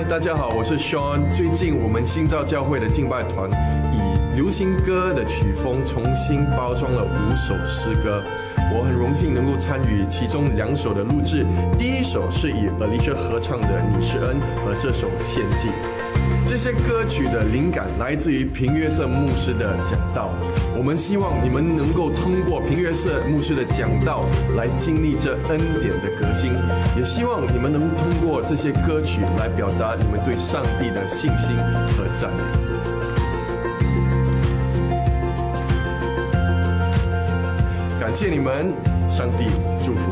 大家好，我是 Sean。最近我们新造教会的敬拜团以流行歌的曲风重新包装了5首诗歌，我很荣幸能够参与其中2首的录制。第一首是以 Alicia 合唱的《你是恩》和这首《献祭》。这些歌曲的灵感来自于平约瑟牧师的讲道，我们希望你们能够通过平约瑟牧师的讲道来经历这恩典的革新，也希望你们能通过这些歌曲来表达你们对上帝的信心和赞美。感谢你们，上帝祝福。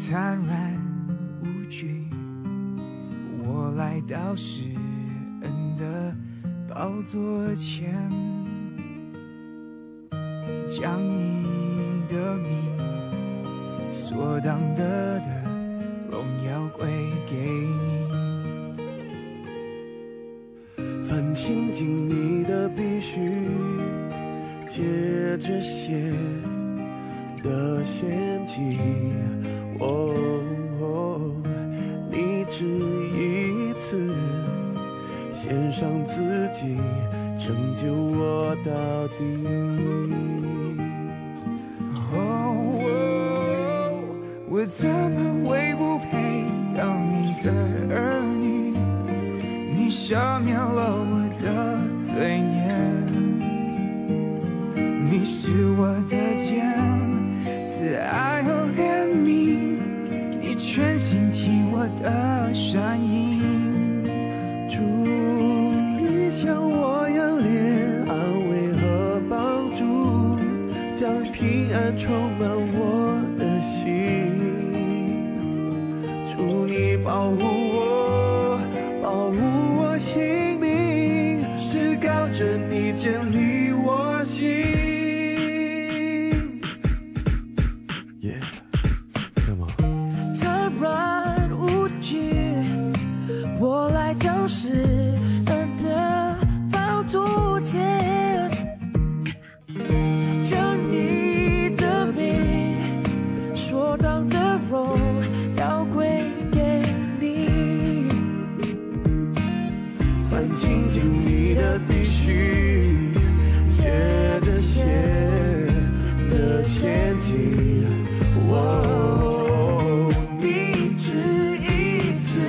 坦然无惧，我来到施恩的宝座前，将你的名所当得的荣耀归给你。凡亲近你的必须借着血的献祭，你只一次献上自己，拯救我到底。我怎么会不配当你的儿女？你赦免了我的罪孽，你是我的剑，慈爱和怜悯，你全心听我的声音。主，你向我仰脸，安慰和帮助，将平安充满我的心。主，你保护我，保护我性命，至高者你建立我心。我来到施恩的宝座前，将你的名所当的荣耀归给你。凡亲近你的必须借着血的献祭，你只一次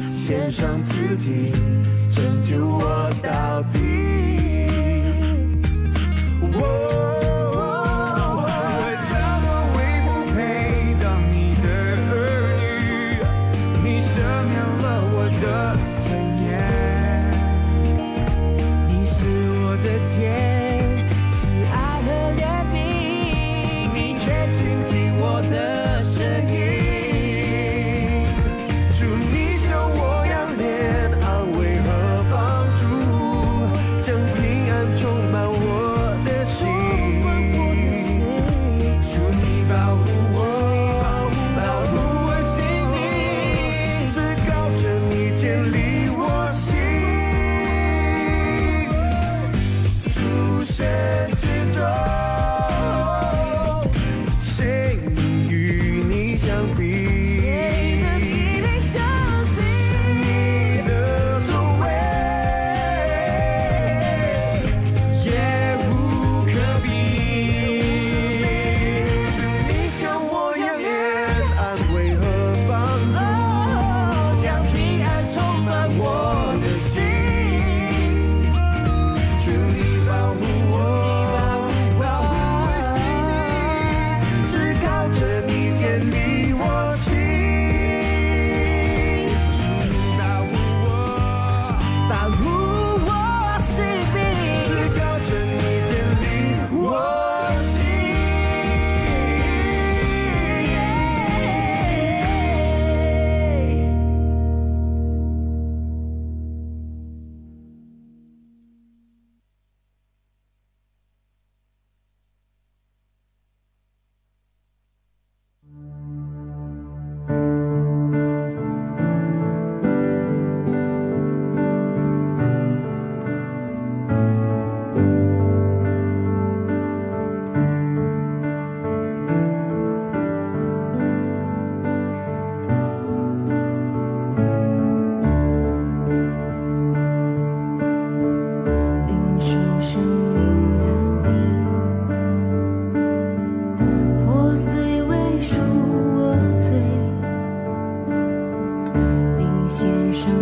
献上自己，拯救我到底。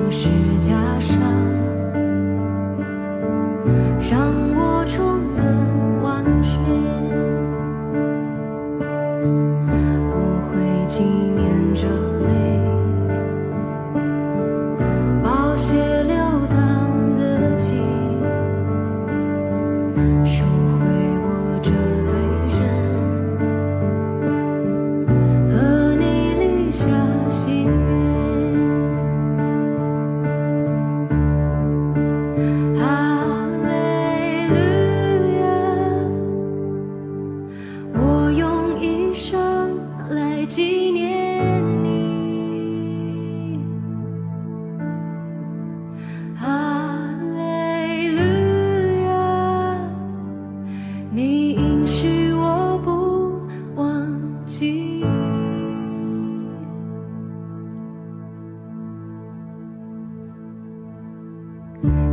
十架上，让我重得完全，不会纪念着泪，宝血流淌的记，赎回我这罪人，和你立下心愿。哈利路亚，我用一生来纪念你。哈利路亚，你应许我不忘记。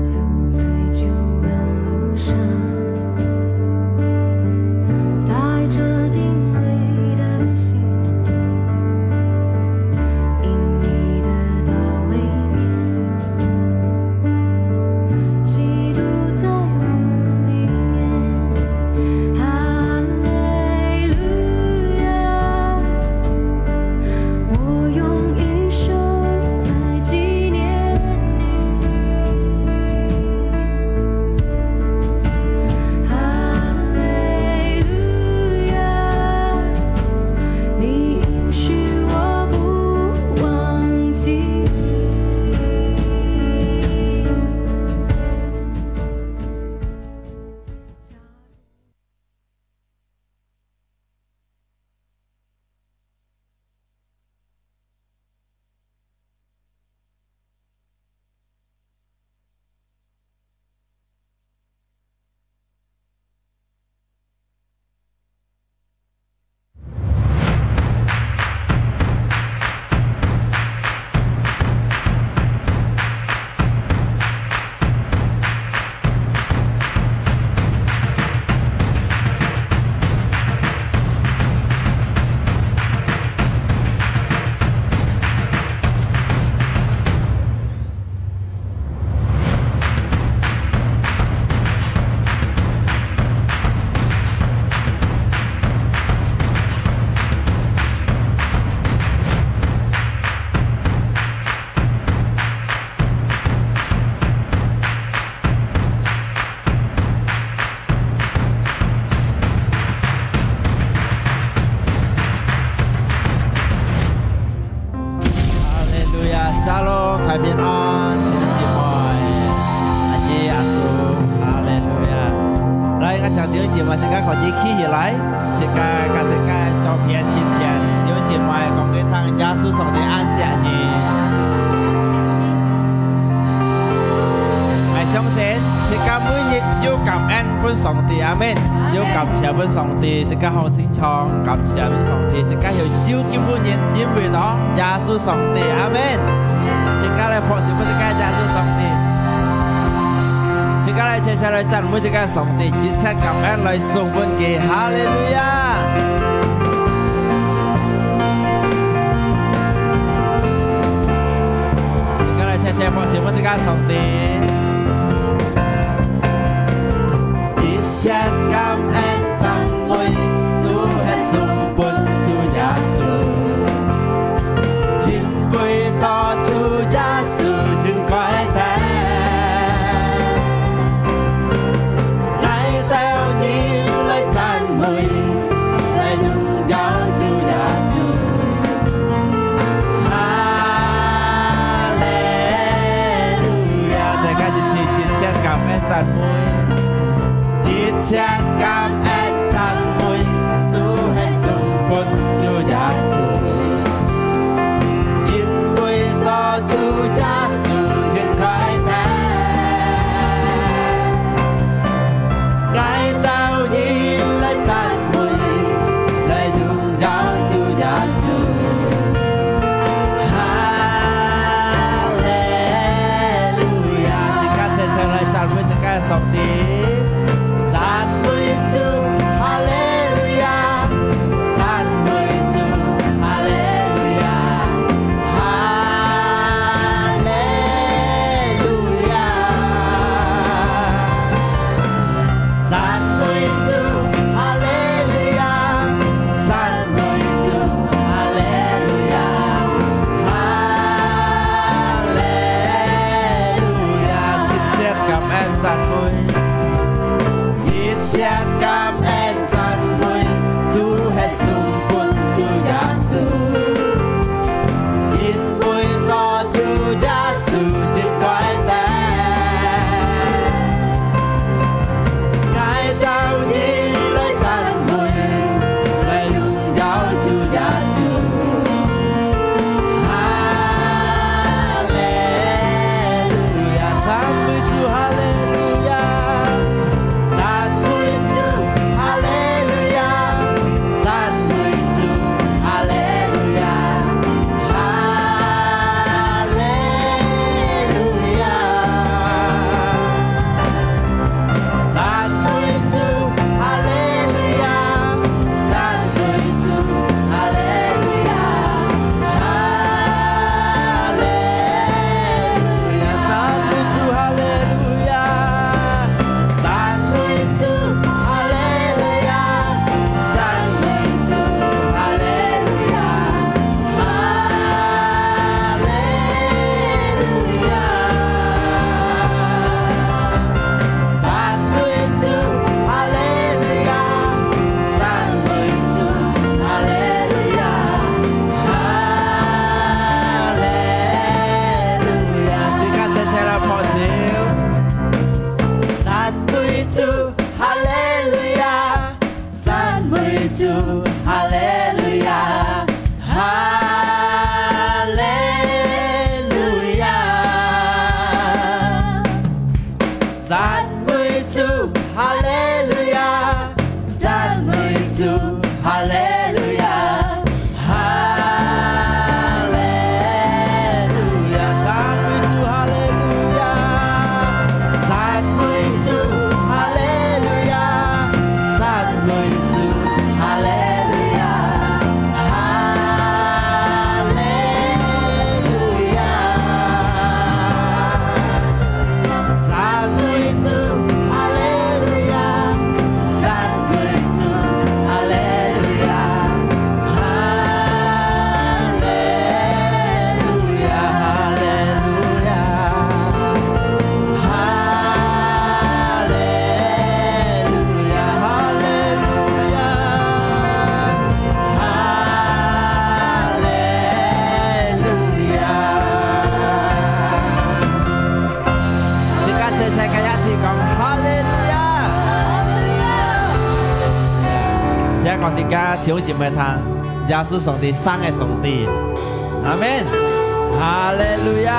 走在救恩路上，带着敬畏的心，因你的道为念，基督在我里面。哈利路亚，我用一生来纪念你。哈利路亚，你应许我不忘记。Hallelujah, Shalom, 太平安，弟兄姊妹，阿姐阿叔，哈利路亚。来，我想弟兄姊妹，现在可以起来，现在照片今天，弟兄姊妹講給他耶穌上帝安息你。我相信，現在每日要感恩本上帝，阿門。要感謝本上帝，現在好心腸，感謝本上帝，現在要叫每日因為到耶穌上帝，阿門。現在來學習不是該耶穌上帝，現在來接下來讚美這個上帝，一切感恩來頌本給哈利路亞。現在來謝謝學習不是該上帝。一切感恩讚美都係頌本主耶穌，因為到主耶穌真快樂，來到你來讚美，來榮耀主耶穌，哈利路亞！再看一次，一切感恩讚美。一切感恩讚美都係頌本主耶穌，因為到主耶穌真快樂，來到你來讚美，來榮耀主耶穌，哈利路亞！現在來讚美這個上帝。讚美主。望大家弟兄姊妹聽耶穌上帝生嘅上帝，阿門，哈利路亞。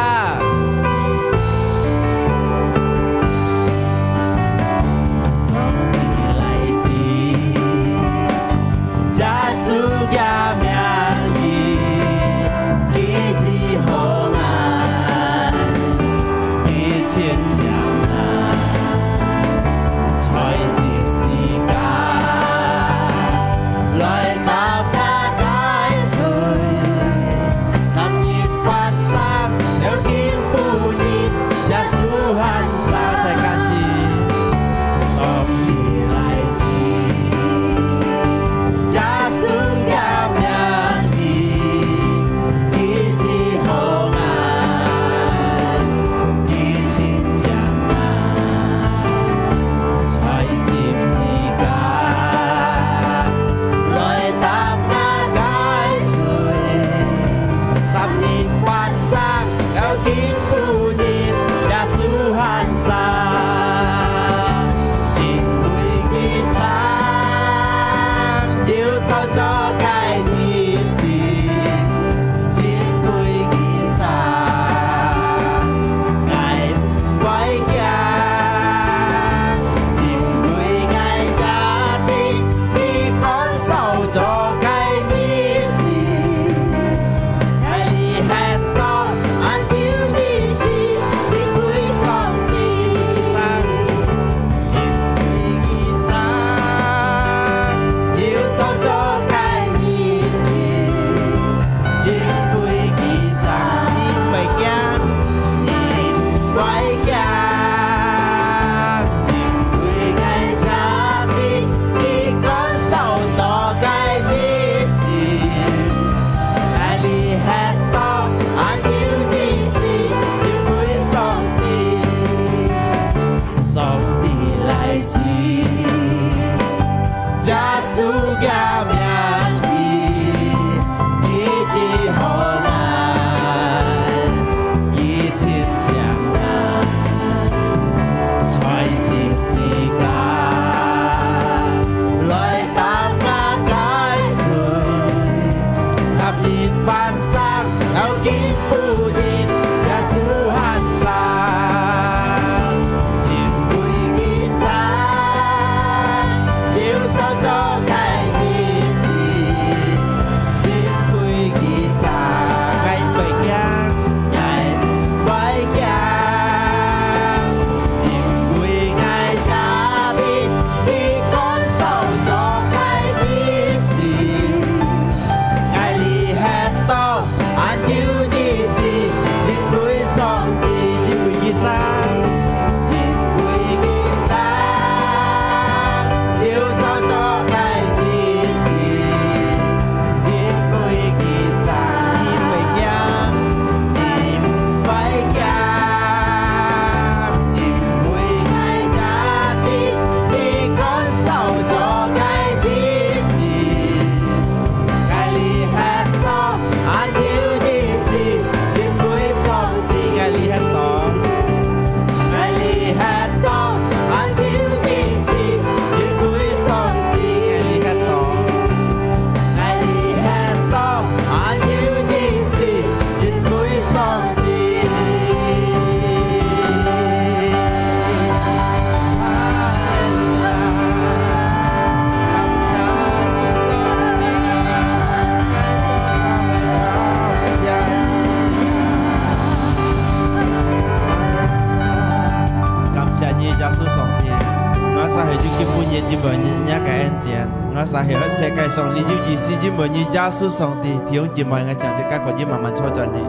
世界上你要意思因為你耶穌上帝弟兄姊妹嘅上世界可以慢慢操作你，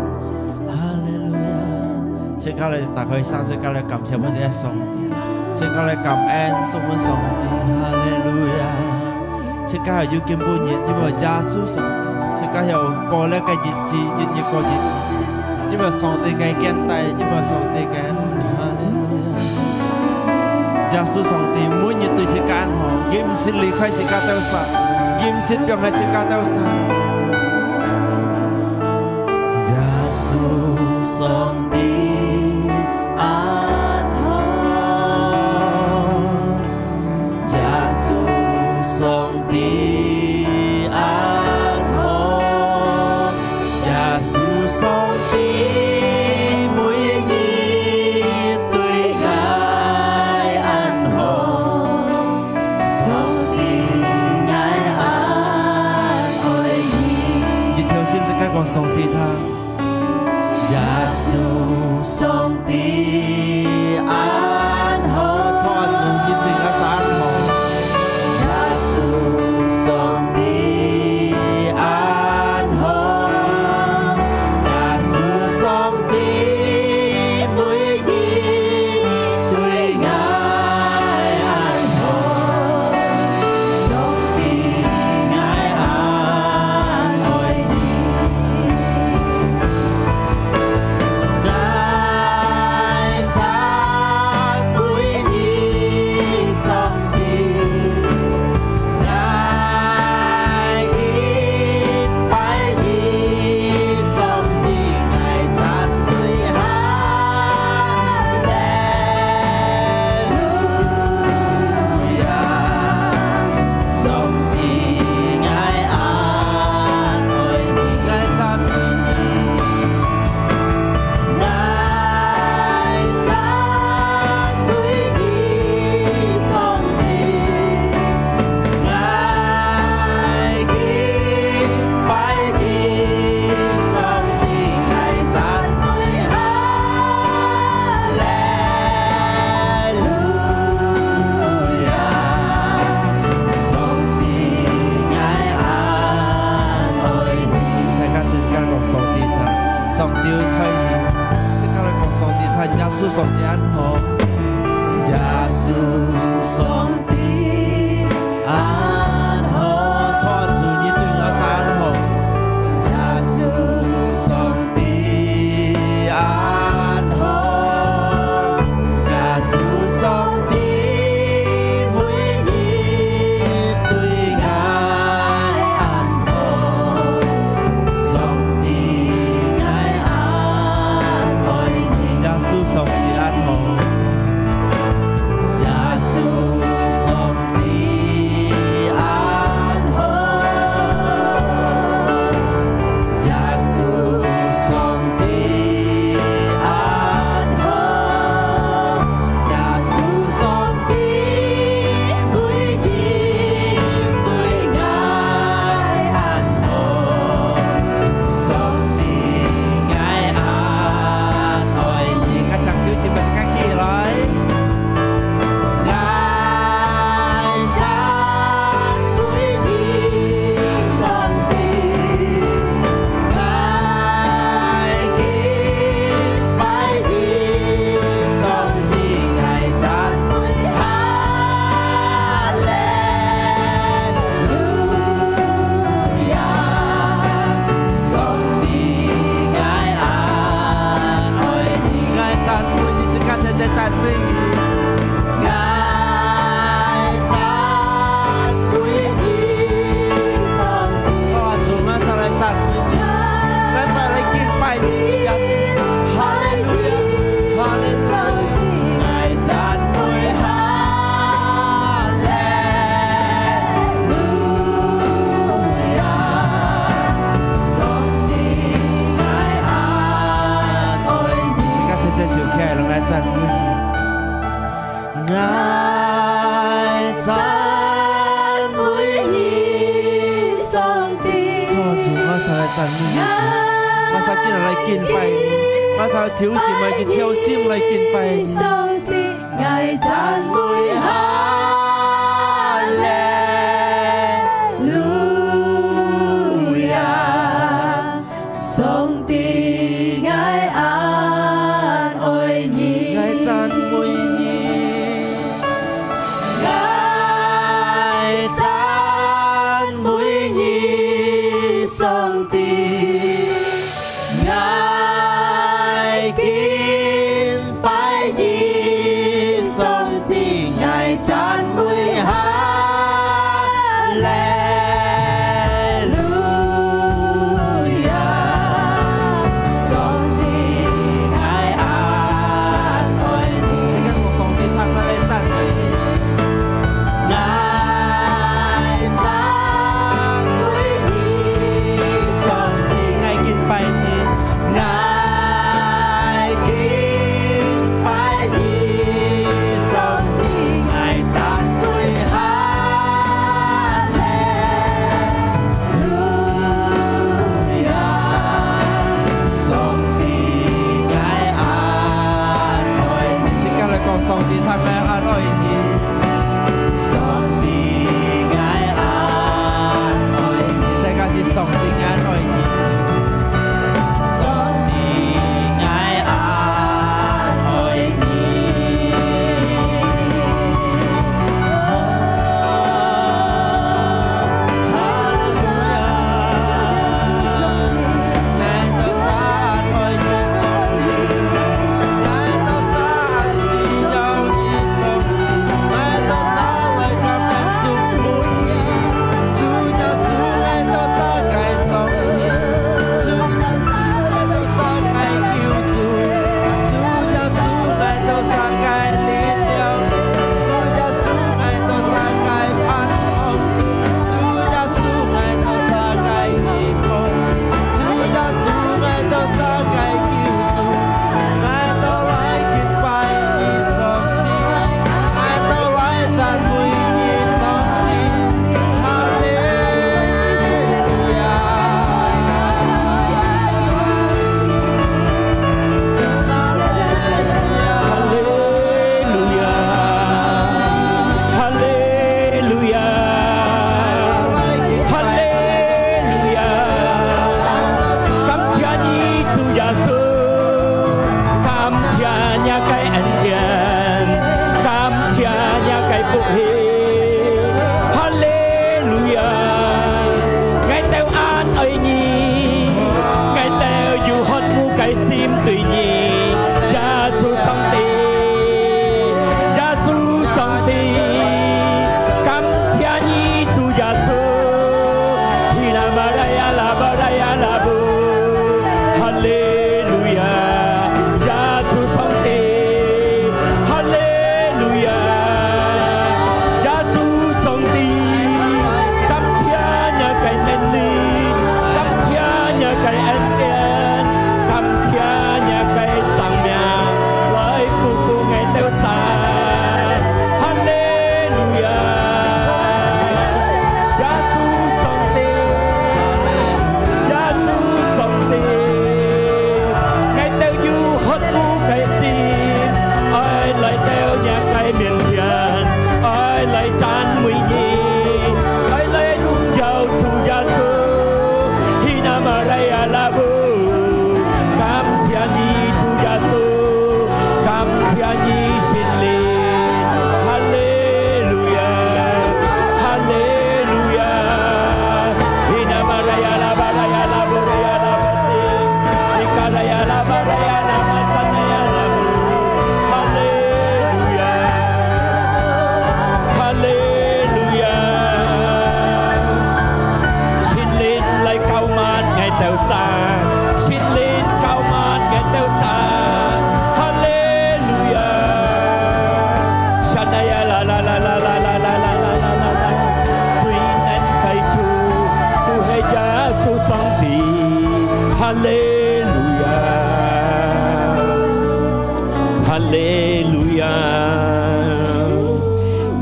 哈利路亞！世界嚟打開上世界嚟感謝我哋嘅上帝，世界嚟感恩送我上帝，哈利路亞！世界係要見半日，因為耶穌上帝，世界又過呢個日子，日日過日子，因為上帝嘅堅大，因為上帝嘅哈利路亞！耶穌上帝每日對世界好，佢唔是離開世界丟失。Kim sit yang hai sika tau sa Yesus song di an ho Yesus song di 耶穌上帝安好，耶穌上帝安好，錯住你對我山好，耶穌上帝安好，耶穌上帝每日對我安好，上帝愛安愛你，耶穌上帝安好。耶穌上帝安好，耶穌上帝安好，耶穌上帝每日對我安好，上帝愛安愛你，我唱條節目先起來。愛讚歸你，上帝，愛敬拜你，上帝，愛讚歸哈利路亞，上帝愛安愛你，愛讚歸你，是感謝讚歸你。愛讚歸你，上帝，錯住我實來讚歸你，我實來敬拜你，耶穌，哈利路亞，哈利路亞，愛讚歸哈利路亞，上帝愛安愛你，感謝這小客人來讚歸你。愛讚歸你，上帝，錯住我實來讚美你，我實見嚟敬拜你，我頭挑戰嚟見挑心嚟敬拜你，上帝愛讚歸哈利路亞，上帝愛安愛你，愛讚歸你。愛讚歸你，上帝，愛敬拜你，上帝，愛讚歸哈利路亞，上帝愛安愛你，請跟我上帝唱來讚美你。愛讚歸你，上帝，愛敬拜你，愛敬拜你，上帝，愛讚歸哈利路亞，上帝愛安愛你，請跟嚟講上帝唱來安愛你。上帝愛安愛你，這個是上帝愛愛你。上帝愛安愛你。哈利路亞，難道啥愛你上帝？難道啥是有你上帝？ Hallelujah.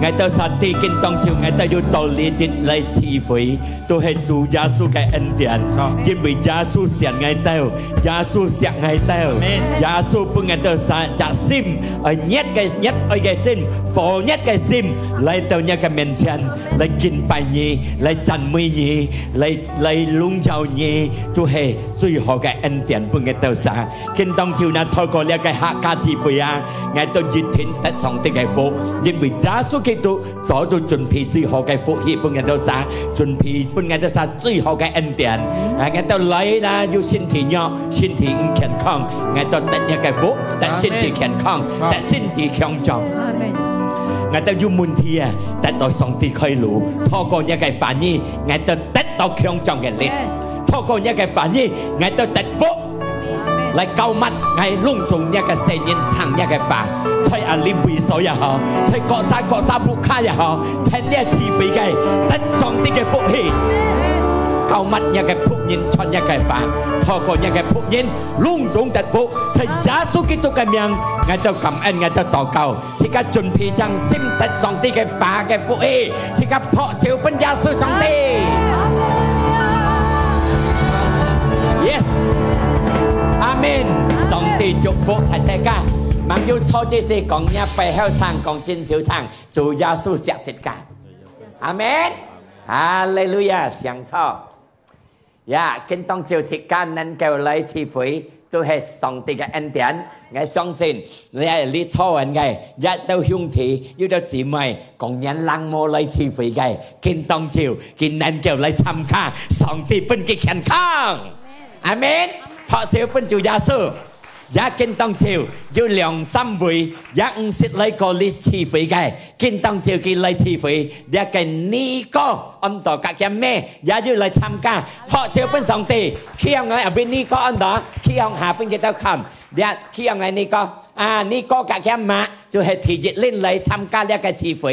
Ngài tao sát đi kinh tông chiều ngài tao yêu tổ lý địch lấy chi phí tôi hay chủ gia su cái ân điển nhưng vì gia su xiển ngài tao gia su xiển ngài tao gia su bưng ngài tao sát trả sim ở nhất cái sim phổ nhất cái sim lấy tao nhất cái miền chân lấy kinh bài nhì lấy chân mây nhì lấy lung chào nhì tôi hay suy họ cái ân điển bưng ngài tao sát kinh tông chiều na thôi có lẽ cái hạ ca chi phí à ngài tao dịch thiên tất song tới cái phố nhưng vì gia su基督所到盡備最好嘅福氣，幫人到啥？盡備幫人到啥最好嘅恩典。人到嚟啦，要身體弱，身體唔健康，人到得一嘅福，得身體健康，得身體強壯。人到要問題啊，得到上帝開路，透過一嘅反應，人到得到強壯嘅力，透過一嘅反應，人到得福。嚟救物，係隆重一個聖人行一個法，在阿里會所也好，在各沙布卡也好，聽呢慈悲嘅得上帝嘅福氣，救物一個僕人傳一個法，透過一個僕人隆重得福，在耶穌基督嘅名，我就感恩，我就禱告，即刻準備將心得上帝嘅法嘅福氣，即刻撲朝奔耶穌上帝。Yes。阿們，上帝祝福大家，望要錯這些講一背後堂講真小堂，做耶穌實實噶。阿們，哈利路亞，上錯。呀，跟當照時間能夠來賜福，都係上帝嘅恩典。我相信你係你錯人嘅，一到兄弟，要到姊妹，講人冷漠來賜福嘅，跟當照，見能夠來參加上帝本嘅健康。阿們。เพราะเสียเป็นจุยาสูอยากกินต้องเชียวอยู่หลงซ้ำบุยอยากสิทธิ์เลยก็ลิชีฟไงกินต้องเชียวกินเลยชีฟอยากกินนี่ก็อันต่อกับแกแม่อยากอยู่เลยทำกันเพราะเสียเป็นสองตีเคี่ยวไงเอาไปนี่ก็อันต่อเคี่ยวหาเป็นจะต้องคำอยากเคี่ยวไงนี่ก็นี่ก็กับแกมาจะให้ที่จิตเล่นเลยทำกันอยากกินชีฟ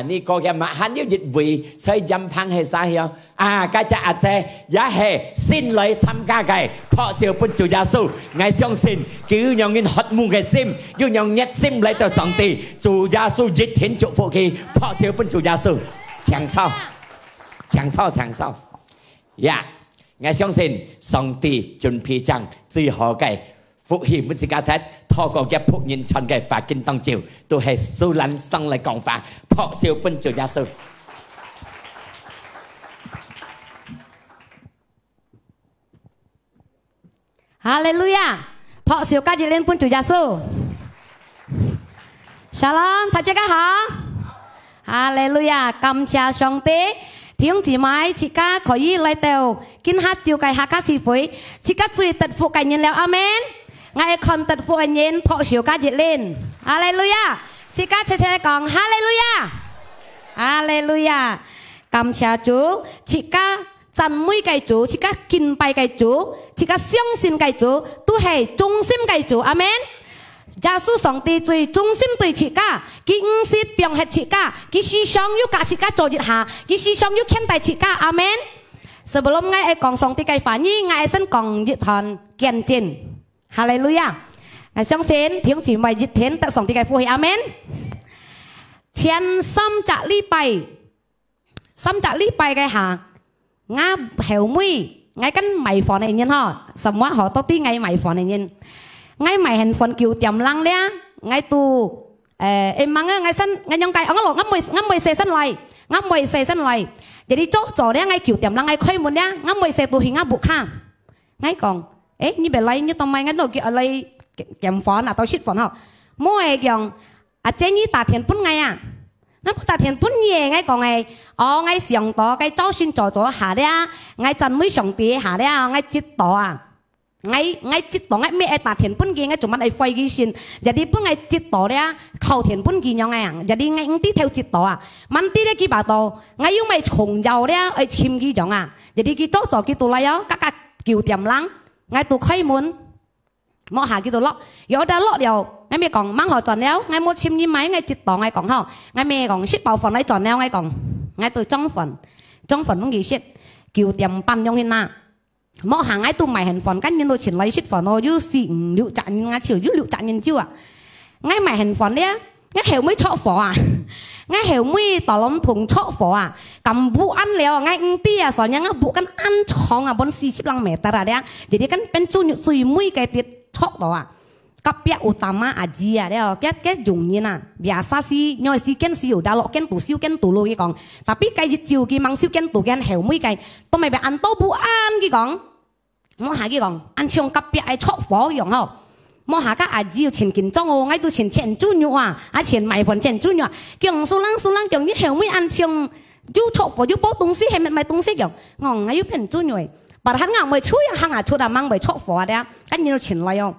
นี่ก็แกมาหันยุจิตบุยใช้ยำพังให้สาเหรอก็จะอาจจะยาเหสิ้นเลยทำกันไงเพราะเสียวเป็นจุยาสูไงช่องสิ้นคือยังงินหัดมูไงซิมยังยัดซิมเลยต่อสองตีจุยาสูจิตเห็นจุฟุกีเพราะเสียวเป็นจุยาสู强操呀ไงช่องสิ้นสองตีจนพีจัง最好嘅福氣唔是家睇，透過一僕人傳嘅法經當照，都係蘇蘭生嚟講法，撲少奔做耶穌。哈利路亞，撲少家姐練奔做耶穌。Shalom，大家好。哈利路亞，感謝上帝。弟兄姊妹，自家可以嚟到見下照計下家是會，自家最特福嘅人了，阿們。Ngài còn tật phụ anh nhìn phó siêu ca dịch lên. Hallelujah. Xin các chị con Hallelujah. Hallelujah. Cảm謝Chúa. Chị ca chân mũi cái Chúa, chị ca kinh bài cái Chúa, chị ca相信cái Chúa,都係忠心cái Chúa. Amen. 耶穌上帝最忠心對chị ca,佢唔是表現chị ca,佢思想要教chị ca做一下,佢思想要khen đại chị ca. Amen. Sebelum Ngài講上帝cái phản ý, Ngài xin講một đoạn kiến證. Hallelujah. Xong xin thiếu chỉ mày dịch thiên tại sòng thì cái phù hiệu. Amen. Thiên xâm trả lý bài cái hạ ngã hẻo mũi ngay cái mày phò này nhân họ sầm quá họ tao tí ngay mày phò này nhân ngay mày hình phần kiều tiềm lăng đấy ngay tu em mang ngay sân ngay nhông cái ông lột ngắm mười xe sân lại jadi chỗ đấy ngay kiều tiềm lăng ngay khơi muốn đấy ngắm mười xe tu hình ngắm buộc ha ngay còn như bé lấy như tao may ngay đầu kia lấy kèm phòn tao shit phòn họ mua cái dòng chế như tạt tiền bún ngay nó tạt tiền bún nhẹ ngay còn ngay ngay sòng to cái cháu xin trò hạ đấy ngay chân mới sòng tí hạ đấy ngay chít to ngay chít to ngay mẹ tạt tiền bún kia ngay chúng mình ai phơi cái xin jadi bún ngay chít to đấy khâu tiền bún kia nhau ngay jadi ngay tí theo chít to mình tí đấy kia bảo tao ngay yung mày trồng dầu đấy ai chim kia giống jadi kia chỗ kia tụi lấy các kiểu tiềm lăng ngay tụi khai muốn mua hạ cái tụi lọ, giờ đã lọ điều, ngay mẹ còn mang họ chọn néo, ngay mua chim như máy ngay chít tỏ ngay còn hao, ngay mẹ còn ship bảo phần ngay chọn néo ngay còn, ngay từ trong phần cũng gì ship, kiểu tiệm pan trong hiện na, mỗi hàng ngay tu mày hành phòn cách nhân tôi chuyển lấy shit phòn nó như xịn liệu chặn ngay chiều như liệu chặn nhân chiêu à ngay mày hành phòn đấy ngay hiểu mới chọ phỏ à ngay hiểu mới tỏ lắm thùng chọ phỏ à cầm bu ăn leo ngay tia sỏi nhang bu kan ăn chong à bon si chip lang mẹ ta ra đấy jadi kan pencu nhụ suy mũi cái tiệt chọ đó à kapia utama aji à đấy cái dùng như nè biasa si nhoi si ken siu đã lọ ken tu lôi cái con tapi cái dịch chiều cái mang siu ken tu ken hiểu mũi cái tôi mày bị ăn tô bu ăn cái con mua hạ cái con ăn chong kapia ai chọ phỏ dùng không mua hạ các aji tiền kinh trong ô ngay tu tiền chủ nhụ à tiền mày phần tiền chủ nhụ kiểu số lăng kiểu như hiểu mũi ăn chong chú chọ phỏ chú bao东西hay mày东西kiểu ngon ngay phần chủ nhụ bà hắn ngang mày chui hàng à chui đã mang mày chọ phỏ đấy cái như tiền lại không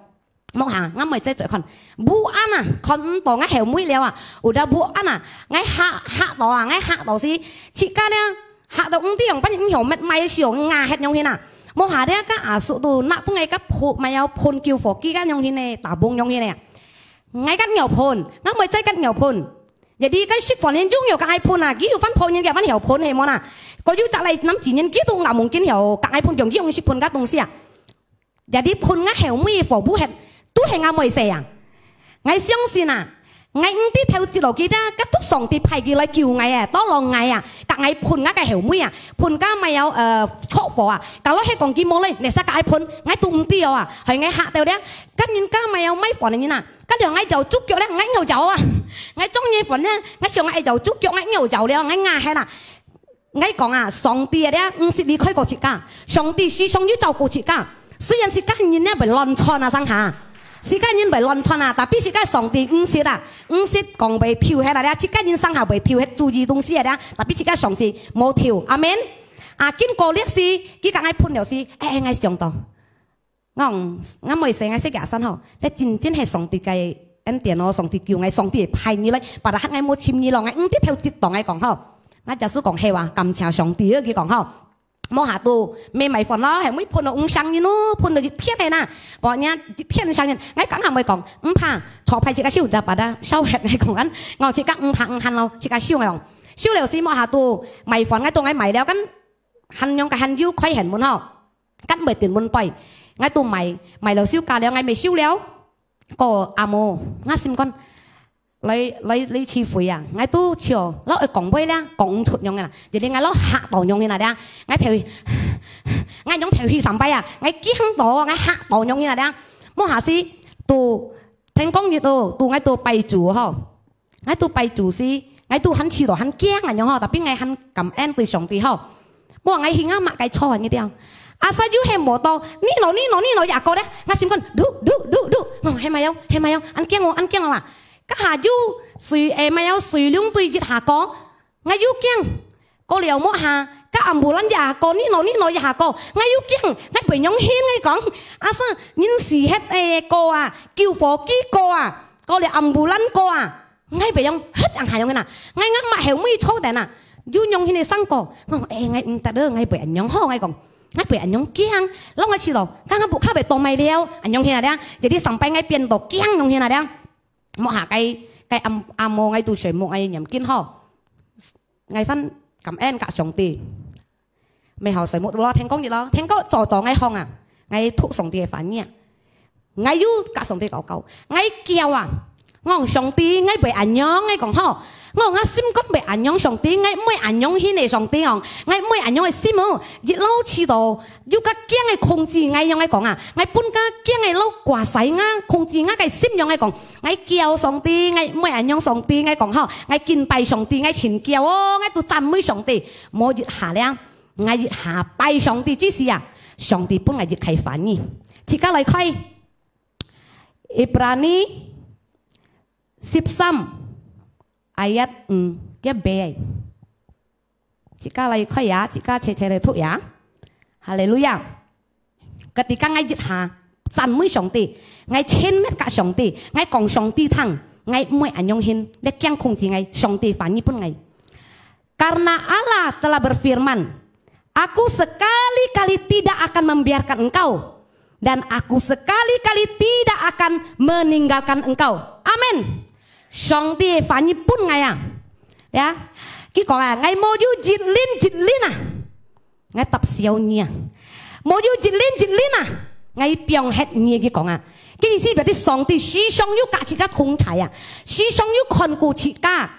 một hàng ngắm mày chơi con bu ăn à con tổ ngay hiểu mũi leo à udah bu ăn à ngay hạ tổ à ngay hạ tổ gì chị ca nè hạ tổ cũng tiếng bắt những hiểu mệt mày xỉu ngà hết nhau thế nào một hạ đấy các số đồ nạp ngay các phụ mày ao phun kêu phổ kia các nhau thế này tả bông nhau thế này ngay các nhau phun ngắm mày chơi các nhau phun jadi cái ship phun nên chung nhiều các ai phun à kêu phân phun những cái phân hiểu phun hay món à có chú trả lại nắm chỉ nhân kỹ tung nào mungkin hiểu các ai phun dùng kêu ship phun các东西à jadi phun ngay hiểu mũi phổ bu hết tôi hay ngắm mày à ngay相信à ngay tí theo chế độ kia đó các thuốc sòng thì phải kia lại kêu ngay à đó lòng ngay à các ngay phun ngay cái hiểu mũi à phun cái mày ao khó phổ à cả lúc hay còn kim mô lên để sao cái phun ngay tung tiêu à hay ngay hạ tiêu đấy các nhìn cái mày ao mấy phổ này như nào các điều ngay giàu chút kiểu đấy ngay nhiều giàu à ngay trong như phổ nha ngay chiều ngay giàu chút kiểu ngay nhiều giàu đấy ngay ngà hay là ngay còn à sòng tiền đấy sẽ đi khơi cổ chị cả sòng tiền si sòng như giàu cổ chị cả虽然是các nhìn nha bị lon tròn à sang hà是家人被乱穿啊，但必是家上帝唔識啊，唔識講被跳起來啦，即家人生後被跳起注意東西啊，但必是家上帝冇跳，阿門。啊，經過歷史，佢講愛判了是，誒愛上當，我未成愛識廿三號，你真係上帝嘅恩典咯，上帝叫愛上帝派你嚟，把他愛冇簽你咯，愛唔啲條節當愛講好，我就係講係話感謝上帝佢講好。mua hạt tu mẹ mày phần lo hay mấy phun nó ung sang như nó phun nó thiết này nè bỏ nha thiết sang như ngay cả hàng mày còn pa cho phải chỉ cái siêu đập bà đã sau hết này còn ăn ngon chỉ các hành lo chỉ cái siêu này siêu liệu xí mua hạt tu mày phần ngay tu ngay mày đeo cái hành nhông cái hành dữ khoai hẹn muốn không cắt mày tiền muốn bay ngay tu mày là siêu cả đeo ngay mày siêu léo có amo ngay sim con lấy chi phí à ngay tu chiều nó ở cổng bay nha cổng chuột nhông này vậy nên ngay nó hạ tổ nhông như này đang ngay theo ngay nhóm theo hi sắm bay à ngay kia không tổ ngay hạ tổ nhông như này đang mua hạ si tu thành công như tu ngay tu bay chủ ha ngay tu bay chủ si ngay tu hắn chỉ tổ hắn kia ngay nhông ha tapi ngay hắn cầm en từ sòng tì ha mua ngay hi ngã mặc cái cho như thế nào à sao you hem một to ní nó giả cô đấy ngay sim con đu hay mày không ăn kia ngon à các hà du suy em mày suy lung tùy dịch hà có ngay du kiêng cô liều mỗi hà các âm bù lăn giả có ní nó giả có ngay du kiêng ngay bị nhóm hiên ngay con à sao nhìn xì hết cô à kêu phổ ký cô à cô liều âm bù lăn cô à ngay bị nhóm hết ăn hài nhóm nè ngay ngắt mà hiểu mi chốt đấy nè du nhóm hiên này sang cô ngay ta đỡ ngay bị ảnh nhóm ho ngay còn ngay bị ảnh nhóm kiêng lúc ngay chỉ đồ các anh bộ khác bị tổ mày liều ảnh nhóm hiên này đang jadi sampai ngay biến tổ kiêng nhóm hiên này đang một hạ cái amo ngay tu sửa một ngay nhầm kiến ho ngay phân cảm ơn cả sòng tì mày hỏi sửa một lo thành công gì đó thành công trò ngay hông à ngay thuốc sòng tì phản nhẹ ngay du cả sòng tì cầu ngay kêu à ngon sòng tì ngay bị ảnh nhóm ngay còn ho ngon á sim cốt bị ảnh nhóm sòng tì ngay mới ảnh nhóm hi này sòng tì hòn ngay mới ảnh nhóm係sim哦熱撈遲到要個驚係控制ngay樣ngay講啊ngay搬家驚係撈掛洗啊控制啊嘅sim樣ngay講ngay叫上帝ngay mới ảnh nhóm上帝ngay講ho ngay敬拜上帝ngay前叫哦ngay tu讚美上帝冇熱下咧ngay熱下拜上帝之時啊上帝本嚟熱係反應而家嚟開Ibrani 13 ayat cái B jika lagi kaya jika cecere tu ya haleluya ketika ngay dịch hạ san mới sòng tì ngay trên mét cả sòng tì ngay còn sòng tì thằng ngay mới anh nhung hin để kiang không chỉ ngay sòng tì phản như pun ngay karena Allah telah berfirman aku sekali-kali tidak akan membiarkan engkau dan aku sekali-kali tidak akan meninggalkan engkau amen sòng tì phản như pun ngay à ya cái còn à ngay mô du dịch linh à ngay tập siêu nha 冇要dịch lên à ngay biang hết nhiều cái講啊cái ý思là上帝時常要架自己同在啊時常要看顧自家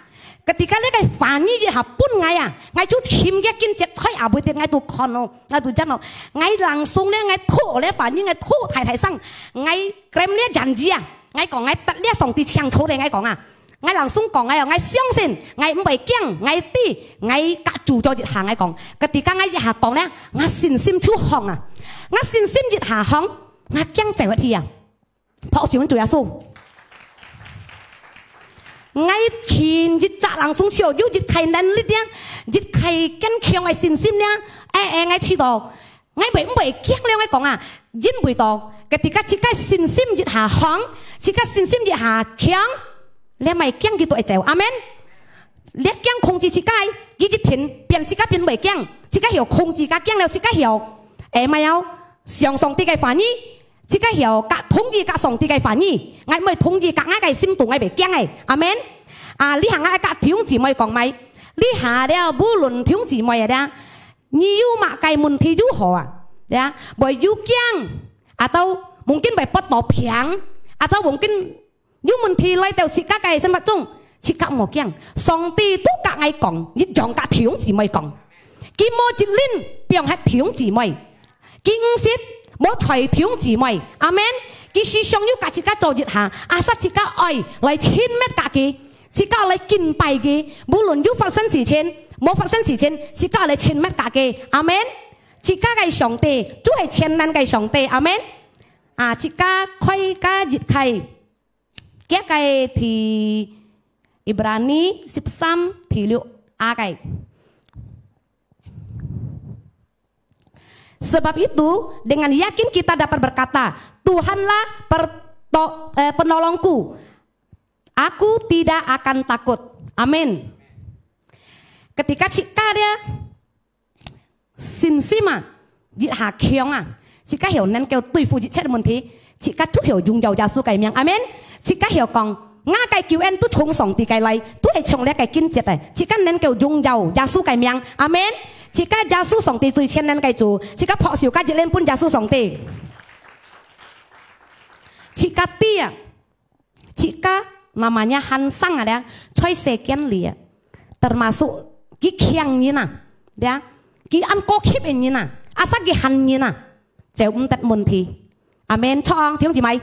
ketika你cái phản ý gì hả bún ngay à ngay chú thêm cái kinh chết thôi à bây giờ ngay tụ con nó ngay tụ chân nó ngay langsung đấy ngay thô đấy phản ý ngay thô thải sang ngay kèm đấy dàn gì à ngay còn ngay tận đấy song ti chẳng thô đấy ngay còn à ngay langsung còn ngay ngay相信ngay唔係驚ngay đi ngay cả chủ cho dịch hàng ngay còn ketika ngay dịch hàng còn đấy ngay信心出行啊ngay信心dịch hàng hóng ngay驚chạy去àเพราะสิ่งนั้น主耶穌ngay khi dịch trả lăng xuống chiều yêu dịch khai năng lực nhá dịch khai căn cường ngay xin nhá ngay chỉ đó ngay bảy kiết leo ngay講à yên bùi đó cái tí cái chỉ cái xin dịch hà hóng chỉ cái xin dịch hà cường lẽ mày kiêng cái tuổi trẻ amen lẽ kiêng không chỉ cái dịch thiện biến chỉ cái biến bảy kiêng chỉ cái hiểu không chỉ cái kiêng leo chỉ cái hiểu mày ao song song tí cái phản ý chỉ cái hiểu cả thống gì cả song tí cái phản ý ngay mới thống gì cả ngay cái sim tụ ngay bảy kiêng này amen lý hàng ngay cả thiếu gì mày còn mày lý hà đeo bù luận thiếu gì mày đeo nhiều mà cái môn thi du hồ à đeo bởi du kiêng atau mungkin by pot top yang atau mungkin you môn thi lấy theo sĩ các cái sinh vật chung chỉ các một kiêng song tí tú cả ngay còn nhất chọn cả thiếu gì mày còn cái mô chỉ linh biang hết thiếu gì mày cái xiết mỗi thời thiếu gì mày amen cái sự sống như cả chỉ các trò dịch hà sát chỉ các ơi lại chín mét cả cái chỉ các lại kinh bài cái vô luận you phát sinh sự trên mỗi phát sinh sự trên chỉ các lại chín mét cả cái amen chỉ các cái sòng tê chú hay千难cái sòng tê amen chỉ các khơi các dịch khai cái thì Ibrani 13 thì liệu cái sebab itu dengan yakin kita dapat berkata Tuhanlah penolongku aku tidak akan takut amin ketika jika dia xin sim à dịch hạ khiong à jika hiểu nên kêu tùy phụ dịch chết một tí jika chú hiểu dùng dầu gia su cái miệng amen jika hiểu còn ngã cái cứu en tu chung sòng tí cái này tu hay chung lấy cái kinh chết này jika nên kêu dùng dầu gia su cái miệng amen jika gia su sòng tí 最千年cái chủ jika phò xỉu cái dịch lên pun gia su sòng tí jika tia jika namanya Hansang ada choi sekian lia termasuk ki kiang ni na ya ki an ko khip en ni na asa ki han ni na cheu tat mun thi amen chong thiếu gì mày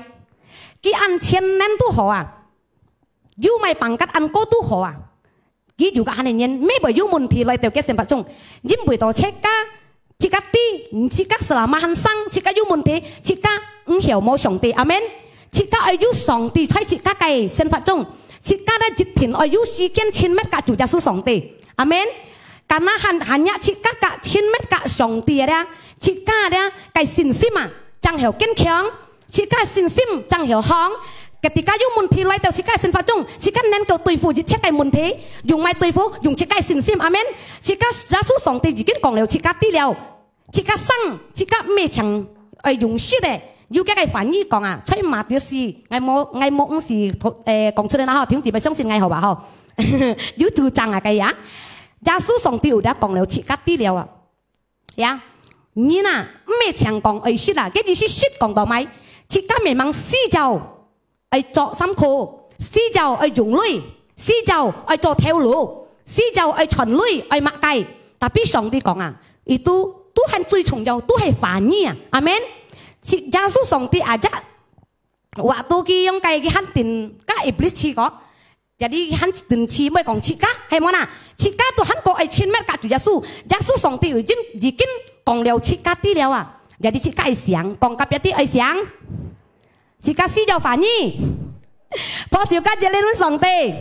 ki an chen nen tu ho à yu mày bằng cách ăn cố tu ho à ki juga han en me bởi yu mun thi lai teu ke sem pa chung yim bui to check ka jika ti jika selama Hansang jika yu mun thi jika hiểu mo song ti amen jika ayu song ti choi jika cái sem pa chung jika đã dịch thiền ayu si kian 1000 mét cả chủ gia su song ti amen karena hanya jika cả 1000 mét cả song ti ada jika ada cái sin sim à chẳng hiểu kiên cường jika sin sim chẳng hiểu hong ketika yu mun thi lai teu jika sem pa chung jika nen kêu tùy phụ dịch check cái mun thi dùng mai tùy phụ dùng jika sin sim amen jika gia su song ti chỉ còn liều jika ti liều jika sang jika me chẳng dùng shit đấy要嘅反應講啊，吹麻啲事，我冇事講出嚟啦，聽住咪相信我好吧？嗬，要主張啊嘅呀，耶穌上帝有得講了切格啲了啊，呀，你呐咩長講愛説啦，嘅意思説講到咪，切格未問施就愛作辛苦，施就愛用鐳，施就愛做條路，施就愛傳鐳愛麥計，但必上帝講啊，亦都係最重要，都係反應啊，阿們。耶穌上帝aja waktu ki yang kayak ki hantin ka iblis ci kok jadi hantin ci mới còn cika hay mona cika Tuhan kok ai 1000 mét cả chủ Yesus song ti izin jikin kong liao cika ti liao à jadi cika ai siang kong kapya ti ai siang cika si jau phản nhi phó siêu ca dễ lên song ti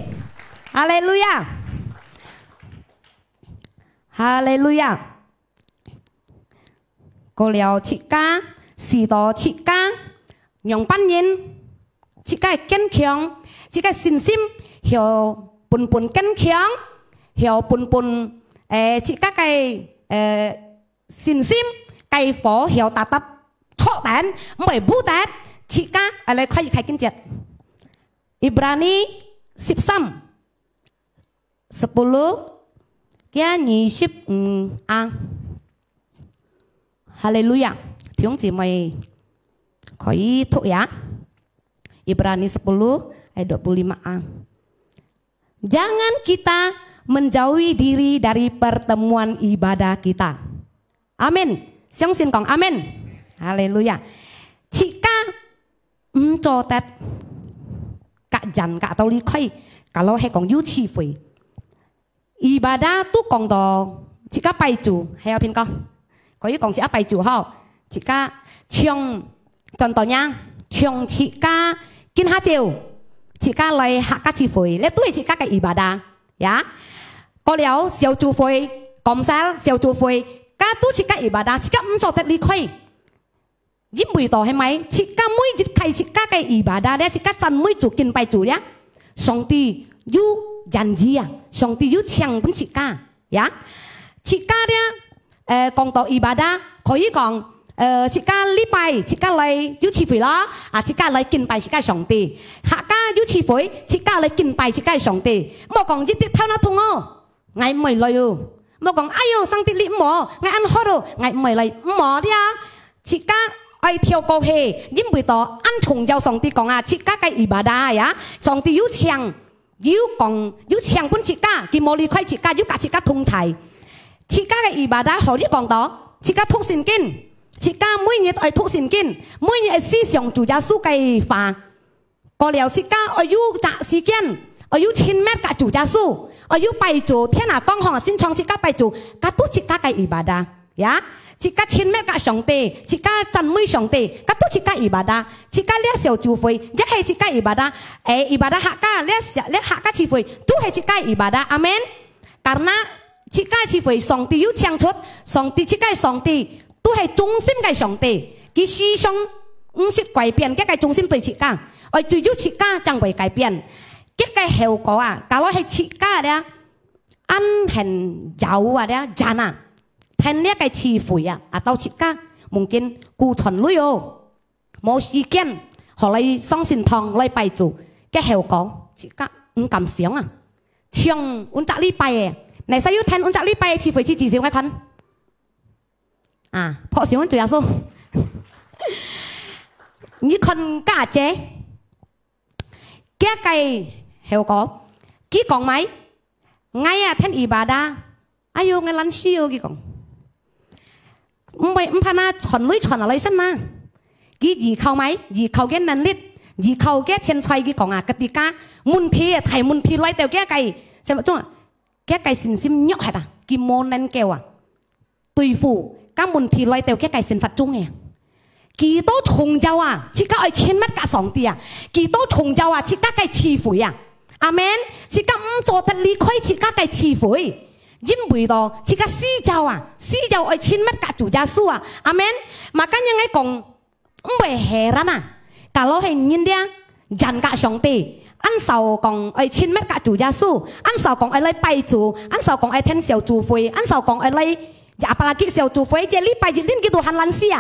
hallelujah hallelujah cô liao cika sĩ đó chị ca nhung ban nhân chị ca kiên cường chị ca xin sim hiểu bùn kiên cường hiểu bùn chị ca cái xin sim cái phổ hiểu ta tập thọ tán mới bù tát chị ca lại khai kinh chết Ibrani 13 kia 20 Hallelujah 弟兄姊妹可以讀ya. Ibrani 10 ayat 25a. Jangan kita menjauhi diri dari pertemuan ibadah kita. Amin.相信講 Amen. Hallelujah. Chị ca cho tết cả dần cả tao lý khai. Kalau hay còn yêu chi phí ibadah tu còn đó chị ca bài chủ hay ở bên con có ý còn chị bài chủ hả chị ca trong chọn tao nha trong chị ca kinh hát chiều chị ca lại hạ các chi phí lấy tuổi chị ca cái ibadah ya có léo siêu chủ phí công sao siêu chủ phí các tu chị ca ibadah chị ca cho tết lý khaiยิ้มบุยต่อให้ไหมชิก้ามุ้ยจิตใครชิก้าไก่อิบาดาเนี่ยชิก้าจันมุ้ยจุกินไปจุเนี่ยสองตียูยันจีอ่ะสองตียูเชียงเป็นชิก้ายะชิก้าเนี่ยกองต่ออิบาดาขอยี่กองชิก้าลีไปชิก้าเลยยูชีฝอยละชิก้าเลยกินไปชิก้าสองตีหาก้ายูชีฝอยชิก้าเลยกินไปชิก้าสองตีหมอกองยึดติดเท่านั้นทุ่งอ๋อไงไม่เลยอยู่หมอกองอายุสังติลิหมอไงอันฮอดูไงไม่เลยหมอเนี่ยชิก้าไอเที่ยวโกเฮยิ้มไปต่ออันชงเจ้าสองตีกองชิก้าไก่อิบาดายะสองตียูเชียงยูกองยูเชียงปุ่นชิก้ากิโมลีค่อยชิก้ายูกะชิก้าทุ่งชัยชิก้าไก่อิบาดาหอที่กองต่อชิก้าทุกสินกินชิก้าไม่เนี่ยไอทุกสินกินไม่เนี่ยไอซีเสียงจูจ้าสู้ไก่ฟ้าก็แล้วชิก้าอายุจะสีเกียนอายุชินแม่กะจูจ้าสู้อายุไปจูเทียนกองห้องสินชองชิก้าไปจูกะตุชิก้าไก่อิบาดายะชิก้าชินแม่กะสองเตชิก้าจันมุ้ยสองเตกะตุชิก้าอิบาดาชิก้าเลี้ยเสี่ยวจูฟยจะให้ชิก้าอิบาดาอิบาดาหักก้าเลี้ยหักก้าชีฟยตุให้ชิก้าอิบาดาอาเมนkarenaชิก้าชีฟยสองตียุเชียงชุดสองตีชิก้าสองตีตุให้中心嘅上帝佢思想唔識改變嘅個中心對ชิก้า而最要ชิก้า將會改變嘅個後果啊假如係ชิก้า咧อันเห็นยาวอ่ะเนี่ยจานะแทนเนี่ยไก่ชีฝอยatau chica mungkinกูทนลุยโอโมชีเกียนหอเลยซ่องสินทองเลยไปจู่แกเหวก็ชิก้ากำเสียงเชียงจักรีไปในสายุแทนจักรีไปชีฝอยชีจีเสียงไงคันเพราะเสียงตัวสู้นี่คนกล้าเจ๊แกไก่เหวก็กี่กองไหมไงแทนอิบาดาอายุไงลันชิโอกี่กองไม่พานาชนลุยชนอะไรสักนะกี่ยีเข้าไหมยีเข้าแก่นันลิดยีเข้าแก่เชนชัยกี่ของกติกามุนทีไทยมุนทีลอยเตียวแก่ไก่ใช่ไหมจุ๊แก่ไก่สินซิมเนาะเหรอกี่โมนันเกวตุยฟูก้ามุนทีลอยเตียวแก่ไก่สินฟัดจุ้งไงกี่โต๊ะชงเจ้าชิก้าไอเชนมัดกะสองตีกี่โต๊ะชงเจ้าชิก้าไก่ชีฝอยอาเมนชิก้าโจตัดลีค่อยชิก้าไก่ชีฝอยยิ้มบุยต่อชิก้าซีเจ้าไอชินมัดกะจูจ้าสู้อาเมนมากันยังไงกงไม่เฮรันกะเราให้ยินเดียจันกะสองตีอันเสาของไอชินมัดกะจูจ้าสู้อันเสาของไอเลยไปจูอันเสาของไอเทนเสี่ยวจูฟยอันเสาของไอเลยจะปลากิเสี่ยวจูฟยเจลี่ไปจิตลิ้นกิดูฮันลันเซีย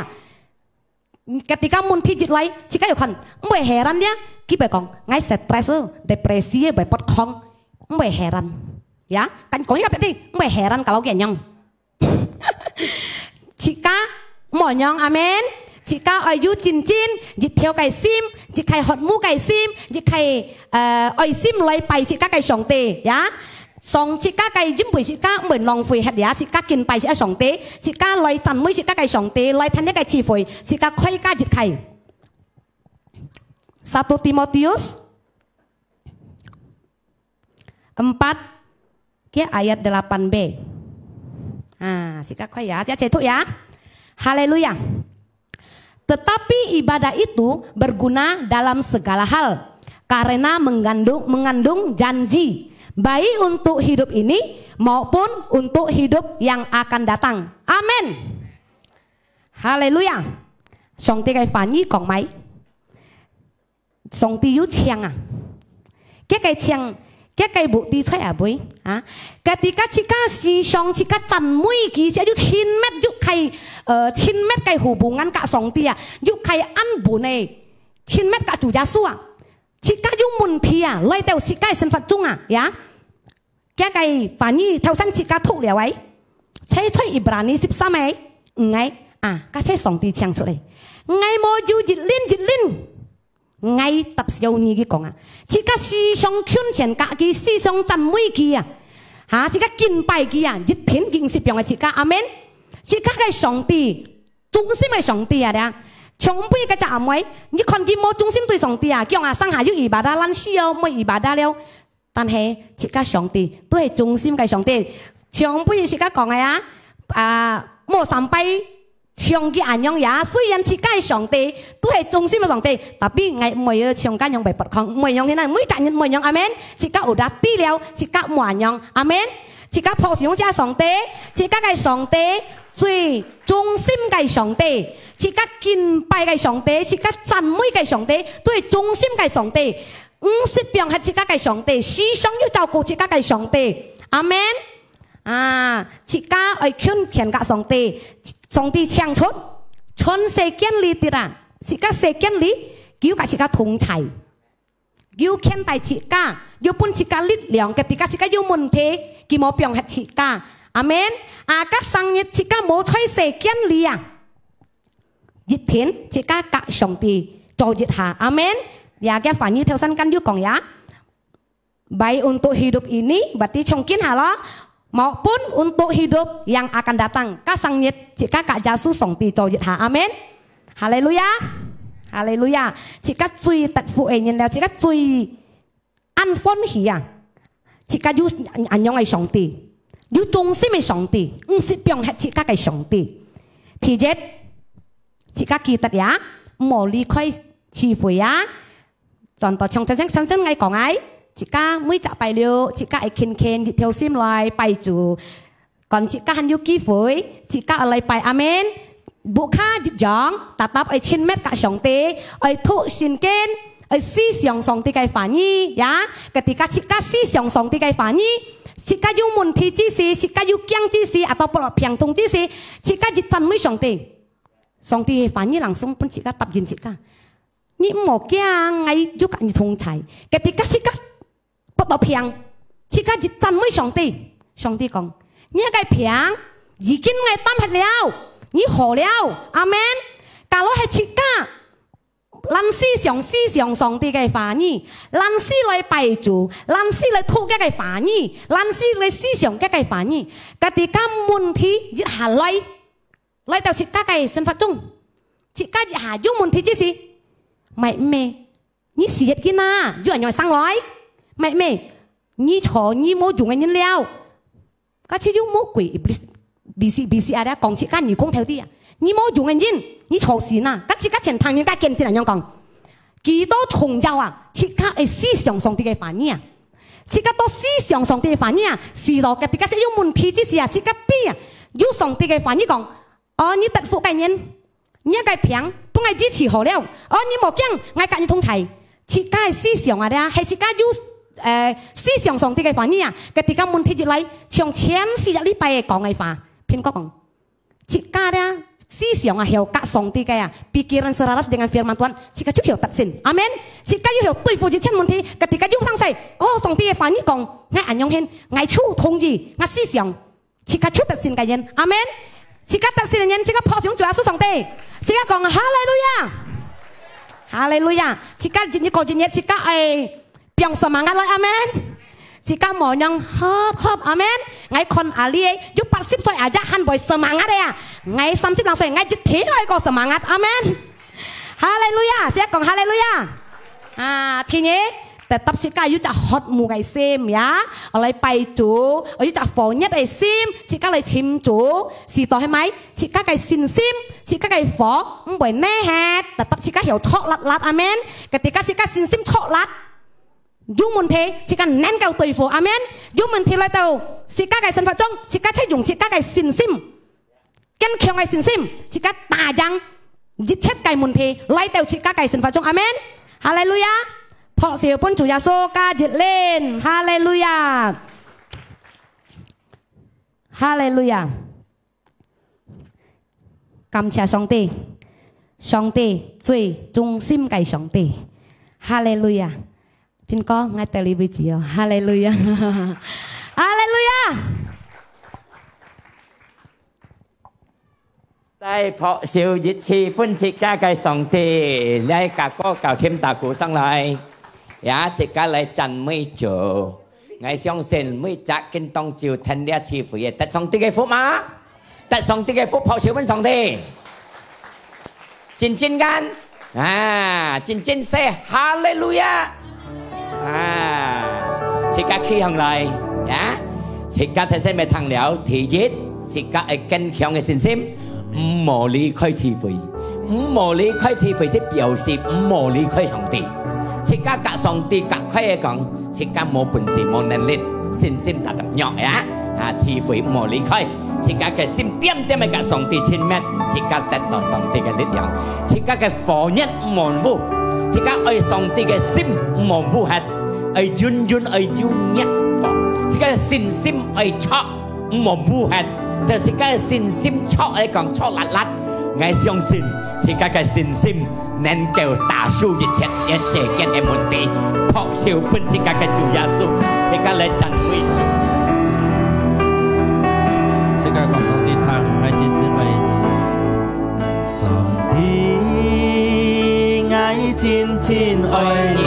ketikaมุนที่จิตไลชิก้าอยู่คันไม่เฮรันเนี่ยกี่ไปกองไงสเตรสdepresiไปปวดท้องไม่เฮรันya kan có những cái gì mày heran kalau kẻ nhong chị ca mỏ nhong amen chị ca ở yu chín chín dịch theo cái sim dịch khai hot mu cái sim dịch khai ở sim lấy bay chị ca cái sòng tê ya sòng chị ca cái giúp bưởi chị ca bưởi lòng phơi hạt ya chị caกินไปchị sòng tê chị ca lấy tàn mũi chị ca cái sòng tê lấy thanh cái chi phơi chị ca khoai ca dịch khai 1 Timotius 4 ayat 8b. Sikap kau ya, saya cetuk ya. Haleluya. Tetapi ibadah itu berguna dalam segala hal karena mengandung janji baik untuk hidup ini maupun untuk hidup yang akan datang. Amin. Haleluya. Song ti cái phản nhi còn mấy? Song ti yu chiang cái chiang cái bộ đi chơi bui ketika jika si song jika chan mui ki sia yu chin met yu kai chin met kai hubungan ka song ti yu kai an bu ne chin met ka chủ gia su jika yu mun thi loi teo si kai sen phật chung ya cái phản nhi theo san jika thu liao ấy chơi Ibrani 13 ấy ngay các chế sòng tì chàng xuất đây ngay mô dù dịch linh ngay tập siêu như cái con chỉ các si song khuyên chèn cả cái si song tận mũi kia chỉ các kinh bài kia dịch thiên kinh sĩ biểu chỉ các amen chỉ các cái sòng tì trung心嘅上帝啊，咧，長輩嘅就唔係，你看見冇中心對上帝啊，叫啊生下要二百打爛死哦，冇二百打了，但係自家上帝都係中心嘅上帝，長輩自家講嘅冇三拜長嘅安樣呀，雖然自家嘅上帝都係中心嘅上帝，特別係唔係長間樣被不抗，唔係樣現在每陣人唔係樣阿們，自家有得啲了，自家冇安樣阿們，自家破上家上帝，自家嘅上帝。最中心嘅上帝，自家敬拜嘅上帝，自家讚美嘅上帝，都係中心嘅上帝。50樣係自家嘅上帝，時常要照顧自家嘅上帝。阿們自家愛勸全家上帝，上帝창출全世界裏啲自家世界裏叫佢自家同齊，要勸大自家，要幫自家力量嘅，自家要問題，佢冇病係自家。阿們các sang日自家冇吹世間裏熱天自家隔上帝做熱下阿們ya cái phản như theo sân căn yêu còn ya baik untuk hidup ini berarti mungkin halo maupun untuk hidup yang akan datang các sang nhiệt jika kak Yesus songti cho dịch hạ amen hallelujah hallelujah jika cui tật phụ ấy nhìn là jika cui an phôn hỉ jika yu anh ai songti yu trung心嘅songti sĩ 병 hết jika cái songti thì chết jika kita ya mau ly khai chi phối chọnต่อช่องเส้นเส้นไงก่อนไงจิก้าไม่จะไปเร็วจิก้าไอ้เคนเที่ยวซิมลอยไปจู่ก่อนจิก้าหันยุกี้ฝอยจิก้าอะไรไปอาเมนบุค่าจิตยองตับไอ้ชินเม็ดกะสองตีไอ้ทุชินเกนไอ้ซีสองสองตีไก่ฝานี่ยะกติกาจิก้าซีสองสองตีไก่ฝานี่จิก้ายุมุนทีจีซีจิก้ายุเกียงจีซีatauปลอดเพียงตรงจีซีจิก้าจิตจันไม่สองตีฝานี่หลังส่งปุ่นจิก้าตับยินจิก้านี่หมอกยังไงยุกันทงชัยกติกาชิกาปตอเพียงชิกาจิตจันไม่สองตีกองเนี่ยไก่เพียงยีกินไงตั้มเห็ดแล้วนี่ห่อแล้วอาเมนกาโลเฮชิกาลันซี่สองตีไก่ฝานี่ลันซี่เลยไปจู่ลันซี่เลยทุกแก่ไก่ฝานี่ลันซี่เลยซี่สองแก่ไก่ฝานี่กติกามุนทียิดหาเลยแต่ชิกาไก่สันฟัดจงชิกายิดหายุ่งมุนทีจีสิmày mày nhí xịt kia na dù anh nói sang nói mày mày nhí chó nhí mua dùng anh nhân leo các chị dùng mua quỷ bị xị à đấy còn chị các nhí không theo đi à nhí mua dùng anh nhân nhí chó xịn à các chị các chuyện thằng những cái kiện tiền anh còn kỳ đó trồng rau à chị các ấy思想上帝嘅反應啊chị các都思想上帝嘅反應啊是咯嘅，啲家使用問題之時啊，chị các啲啊要上帝嘅反應講你特富概念你一個平幫我支持好了，你冇驚，我隔日通齊，設計思想啊，係設計要思想上帝嘅反應啊，嘅啲咁問題嚟，從前4日禮拜講嘅話，偏講設計咧思想啊，係隔上帝嘅pikiran selaras dengan firman Tuhan，設計就係特性，阿門，設計要對付這些問題，嘅啲咁要ทั้ง世，上帝嘅反應講，我按用hin，我超同意，我思想，設計超特性嘅人，阿門，設計特性嘅人，設計破上主耶穌上帝。Jika kau haleluya, haleluya. Jika jenis kau jenis jika yang semangat lah, amen. Jika mau yang hot, amen. Ngai kon ali, you 80 岁 aja han boy semangat ya. Ngai 30 岁 ngai jethi lagi kau semangat, amen. Haleluya, jika kau haleluya. Thì nhé. Tetap jika you tak hot mu cái sim ya, oleh pai chú, you tak phổ nhất cái sim, jika lấy chim chú, xì tỏ hay mấy, jika cái xin sim, jika cái phổ, bởi nè hết, tetap jika hiểu chok lát, amen, ketika jika xin sim chok lát, you muốn thế, jika nén kau tùy phổ, amen, you muốn thế lại tàu, jika cái sinh phật trong, jika chơi dùng jika cái xin sim, ken kêu cái xin sim, jika ta giang, giết chết cái muốn thế, lại tàu jika cái sinh phật trong, amen, hallelujah. เพราะเสียพ้น主耶穌加熱lên Hallelujah Hallelujah 感謝上帝上帝最忠心嘅上帝 Hallelujah 邊個我哋呢位字哦 Hallelujah Hallelujah 在破少熱氣本節家嘅上帝，你甲哥教添大鼓上來，也節家嚟讚美主。我相信每隻見當照聽呢一次會得上帝嘅福嘛，得上帝嘅福破少本上帝，真間啊，真說哈利路亞啊，節家起行來呀，節家睇先咪談了體質，節家係堅強嘅信心。唔冇離開智慧，唔冇離開智慧，即表示唔冇離開上帝。即家隔上帝隔開嘅講，即家冇本事冇能力，信心達得弱呀！啊，智慧唔冇離開，即家嘅心點點嘅隔上帝前面，即家得到上帝嘅力量，即家嘅火熱唔冇冇，即家愛上帝嘅心唔冇冇係，愛遠愛遠熱火，即家嘅信心愛錯唔冇冇係。就是個信心錯嚟講錯辣辣，我相信是個嘅信心能夠打輸一切一世間嘅問題，破少本是個嘅主耶穌，是個嚟讚美主。是個講上帝堂愛真真愛你，上帝愛真真愛你，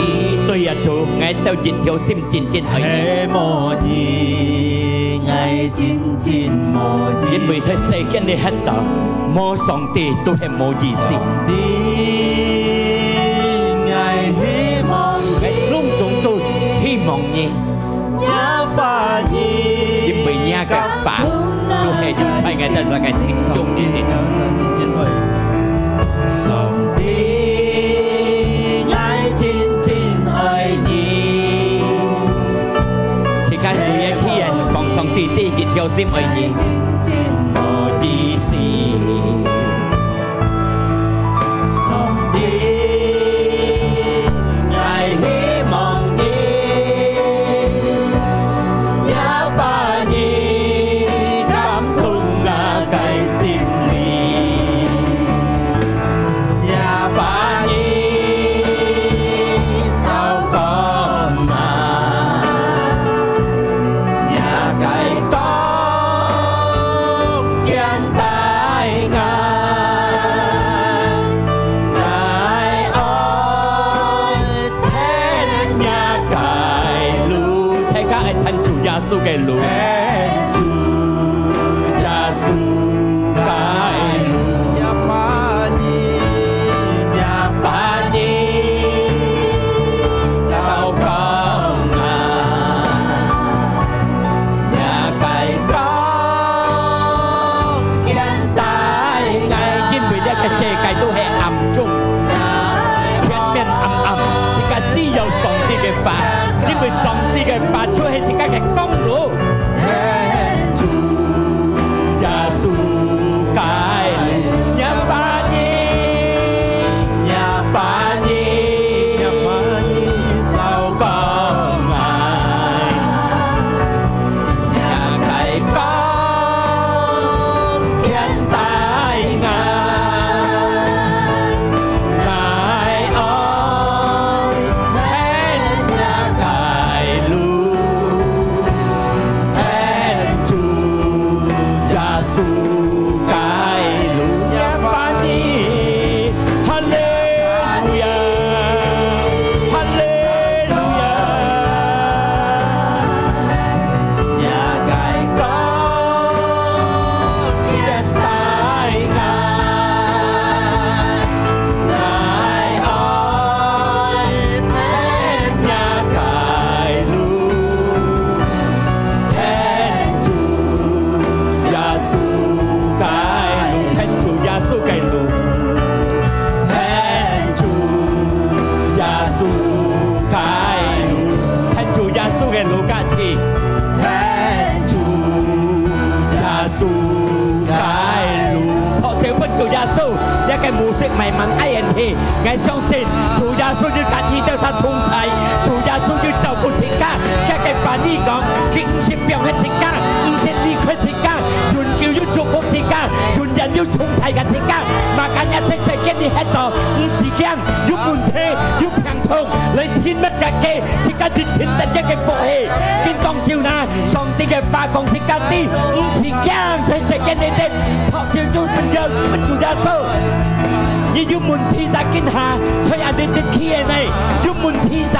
對呀主，愛到一條心真真愛你。愛真真無意思，因為在世間你看到冇上帝都係冇意思。上帝愛希望你，攏總都希望你，也發現，因為你嘅爸都係要在我哋嘅心中呢啲。上帝愛真真愛你，時間每一天。上帝第一條心愛你，無意思。上帝愛希望你，也把你感動那個心裡，也把你操控啊。主嘅路，主耶穌嘅路，也把你操控啊，也解講現代愛，因為呢個世界都係暗中，前面暗，這個需要上帝嘅法，因為上帝嘅法出係自己嘅功。music 咪問 INT， 我相信主耶穌要感應到他同在，主耶穌要照顧全家，家嘅爸呢講，佢唔是病喺全家，唔是離開全家，全叫要祝福全家，全人要要重睇嘅時間，嘛緊一些世間你喺度，唔時間要門體要平痛，你天乜嘅嘅，時間天天得一嘅福氣，見當照那上帝嘅化降時間啲，唔時間喺世間你哋學照做乜嘢乜做耶穌。你要門披薩見下，所以你哋企喺呢，要門披薩，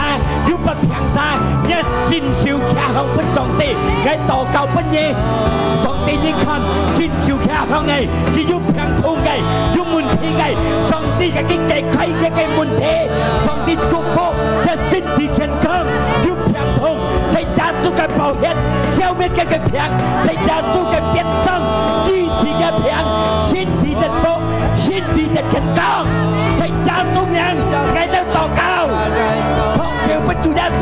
要不平薩，一戰朝騎向本上帝，喺道教本嘢，上帝應看戰朝騎向你，佢要平痛嘅，要門披嘅，上帝嘅經濟規嘅門體，上帝祝福嘅身體健康，要平痛，在耶穌嘅寶血消滅嘅平，在耶穌嘅變生支持嘅平，身體的福。身體的健康，在耶穌名，我哋禱告，奉召不主耶穌。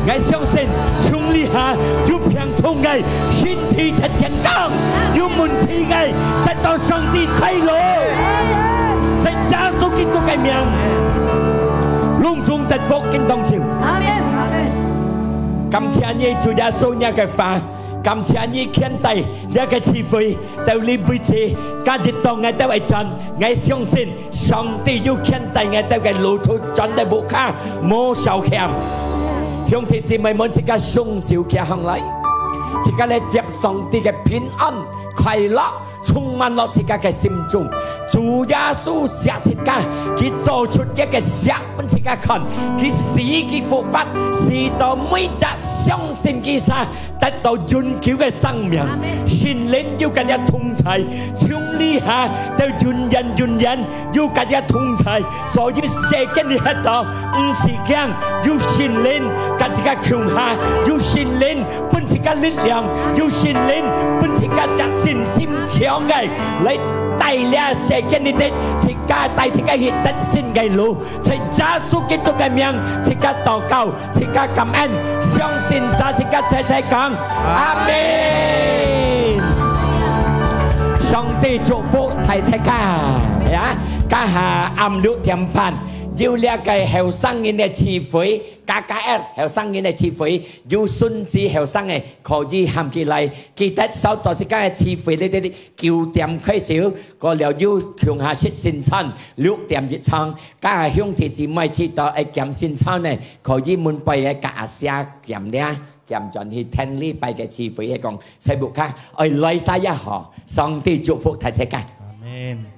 我相信從你下要平痛嘅身體的健康，要門體嘅得到上帝快樂，在耶穌基督嘅名，隆重得福見當朝。阿門，阿門。感謝你主耶穌呢嘅法。感謝你獻帶呢個智慧，到你每次加入到我哋為真，我相信上帝要獻帶我哋嘅路途真係無卡冇受欠。兄弟姊妹們，即刻送小劇行嚟，即刻嚟接上帝嘅平安快樂，充滿落自己嘅心中。主耶穌寫自己，佢做出一個寫本自己看，佢使佢復活，使到每隻相信佢啥得到永久嘅生命。聖靈要跟日同在，從呢下到永遠要跟日同在，所以世間你喺度唔是驚，要聖靈跟自己強下，要聖靈本自己力量，要聖靈本自己嘅信心強嘅嚟。帶領世界你哋，自家帶自家去得勝嘅路，在耶穌基督嘅名，自家禱告，自家感恩，相信晒自家齊齊講，阿門。上帝祝福大家呀，家下暗6點半。要呢個後生人嘅智慧，加後生人嘅智慧，要孫子後生嘅可以喊起嚟，記得手作時間嘅智慧呢啲9點開始，過了要強下食先餐6點熱餐，加下兄弟姊妹知道誒減先餐呢，可以滿背嘅加下減呢，減盡去聽呢拜嘅智慧係講，細部卡愛來晒一河，上帝祝福大家。阿門。